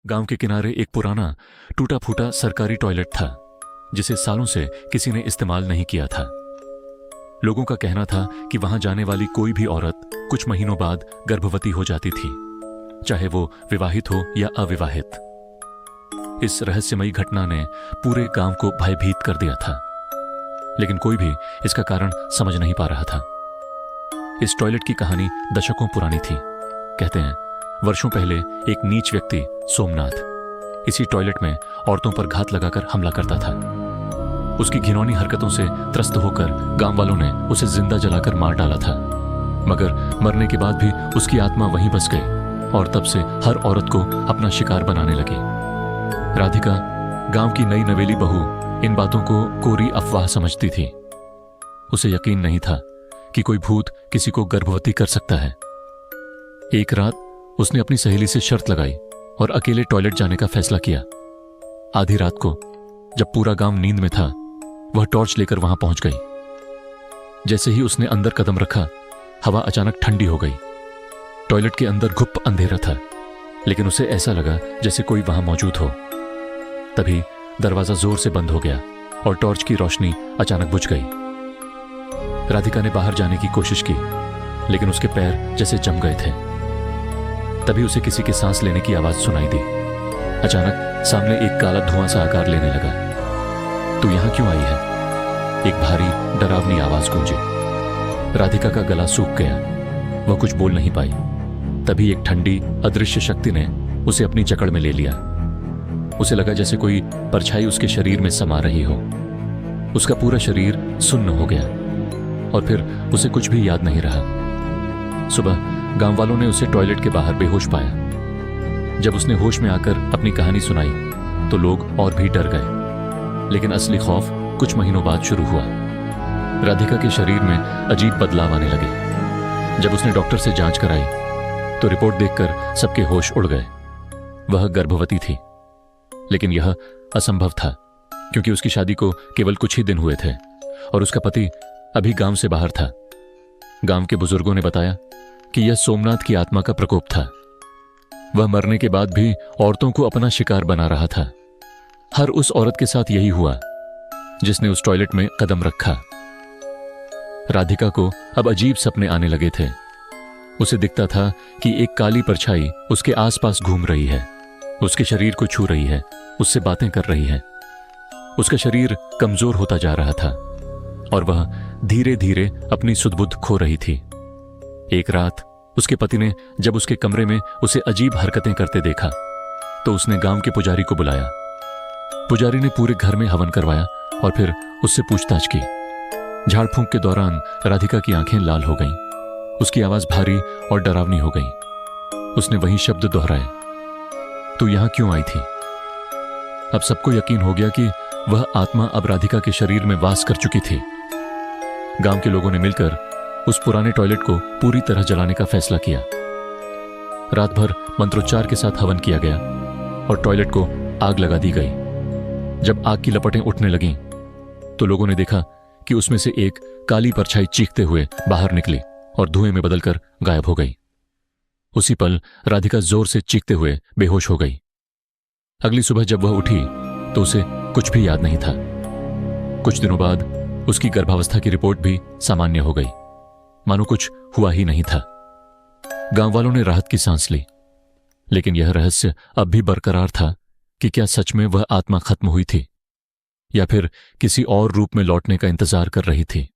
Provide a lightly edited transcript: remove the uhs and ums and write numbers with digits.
गांव के किनारे एक पुराना टूटा फूटा सरकारी टॉयलेट था जिसे सालों से किसी ने इस्तेमाल नहीं किया था। लोगों का कहना था कि वहां जाने वाली कोई भी औरत कुछ महीनों बाद गर्भवती हो जाती थी, चाहे वो विवाहित हो या अविवाहित। इस रहस्यमयी घटना ने पूरे गांव को भयभीत कर दिया था, लेकिन कोई भी इसका कारण समझ नहीं पा रहा था। इस टॉयलेट की कहानी दशकों पुरानी थी। कहते हैं वर्षों पहले एक नीच व्यक्ति सोमनाथ इसी टॉयलेट में औरतों पर घात लगाकर हमला करता था। उसकी घिनौनी हरकतों से त्रस्त होकर गांव वालों ने उसे जिंदा जलाकर मार डाला था, मगर मरने के बाद भी उसकी आत्मा वहीं बस गई और तब से हर औरत को अपना शिकार बनाने लगी। राधिका, गांव की नई नवेली बहू, इन बातों को कोरी अफवाह समझती थी। उसे यकीन नहीं था कि कोई भूत किसी को गर्भवती कर सकता है। एक रात उसने अपनी सहेली से शर्त लगाई और अकेले टॉयलेट जाने का फैसला किया। आधी रात को जब पूरा गांव नींद में था, वह टॉर्च लेकर वहां पहुंच गई। जैसे ही उसने अंदर कदम रखा, हवा अचानक ठंडी हो गई। टॉयलेट के अंदर घुप अंधेरा था, लेकिन उसे ऐसा लगा जैसे कोई वहां मौजूद हो। तभी दरवाजा जोर से बंद हो गया और टॉर्च की रोशनी अचानक बुझ गई। राधिका ने बाहर जाने की कोशिश की, लेकिन उसके पैर जैसे जम गए थे। तभी उसे किसी के सांस लेने की आवाज सुनाई दी। अचानक सामने एक काला धुआं सा आकार लेने लगा। तू यहां क्यों आई है? एक भारी डरावनी आवाज गूंजी। राधिका का गला सूख गया, वह कुछ बोल नहीं पाई। तभी एक ठंडी अदृश्य शक्ति ने उसे अपनी जकड़ में ले लिया। उसे लगा जैसे कोई परछाई उसके शरीर में समा रही हो। उसका पूरा शरीर सुन्न हो गया और फिर उसे कुछ भी याद नहीं रहा। सुबह गांव वालों ने उसे टॉयलेट के बाहर बेहोश पाया। जब उसने होश में आकर अपनी कहानी सुनाई तो लोग और भी डर गए, लेकिन असली खौफ कुछ महीनों बाद शुरू हुआ। राधिका के शरीर में अजीब बदलाव आने लगे। जब उसने डॉक्टर से जांच कराई तो रिपोर्ट देखकर सबके होश उड़ गए। वह गर्भवती थी, लेकिन यह असंभव था क्योंकि उसकी शादी को केवल कुछ ही दिन हुए थे और उसका पति अभी गांव से बाहर था। गांव के बुजुर्गों ने बताया कि यह सोमनाथ की आत्मा का प्रकोप था। वह मरने के बाद भी औरतों को अपना शिकार बना रहा था। हर उस औरत के साथ यही हुआ जिसने उस टॉयलेट में कदम रखा। राधिका को अब अजीब सपने आने लगे थे। उसे दिखता था कि एक काली परछाई उसके आसपास घूम रही है, उसके शरीर को छू रही है, उससे बातें कर रही है। उसका शरीर कमजोर होता जा रहा था और वह धीरे धीरे अपनी सुध-बुध खो रही थी। एक रात उसके पति ने जब उसके कमरे में उसे अजीब हरकतें करते देखा तो उसने गांव के पुजारी को बुलाया। पुजारी ने पूरे घर में हवन करवाया और फिर उससे पूछताछ की। झाड़ फूंक के दौरान राधिका की आंखें लाल हो गईं। उसकी आवाज भारी और डरावनी हो गई। उसने वही शब्द दोहराए, तू यहां क्यों आई थी? अब सबको यकीन हो गया कि वह आत्मा अब राधिका के शरीर में वास कर चुकी थी। गांव के लोगों ने मिलकर उस पुराने टॉयलेट को पूरी तरह जलाने का फैसला किया। रात भर मंत्रोच्चार के साथ हवन किया गया और टॉयलेट को आग लगा दी गई। जब आग की लपटें उठने लगीं तो लोगों ने देखा कि उसमें से एक काली परछाई चीखते हुए बाहर निकली और धुएं में बदलकर गायब हो गई। उसी पल राधिका जोर से चीखते हुए बेहोश हो गई। अगली सुबह जब वह उठी तो उसे कुछ भी याद नहीं था। कुछ दिनों बाद उसकी गर्भावस्था की रिपोर्ट भी सामान्य हो गई, मानो कुछ हुआ ही नहीं था। गांव वालों ने राहत की सांस ली, लेकिन यह रहस्य अब भी बरकरार था कि क्या सच में वह आत्मा खत्म हुई थी या फिर किसी और रूप में लौटने का इंतजार कर रही थी।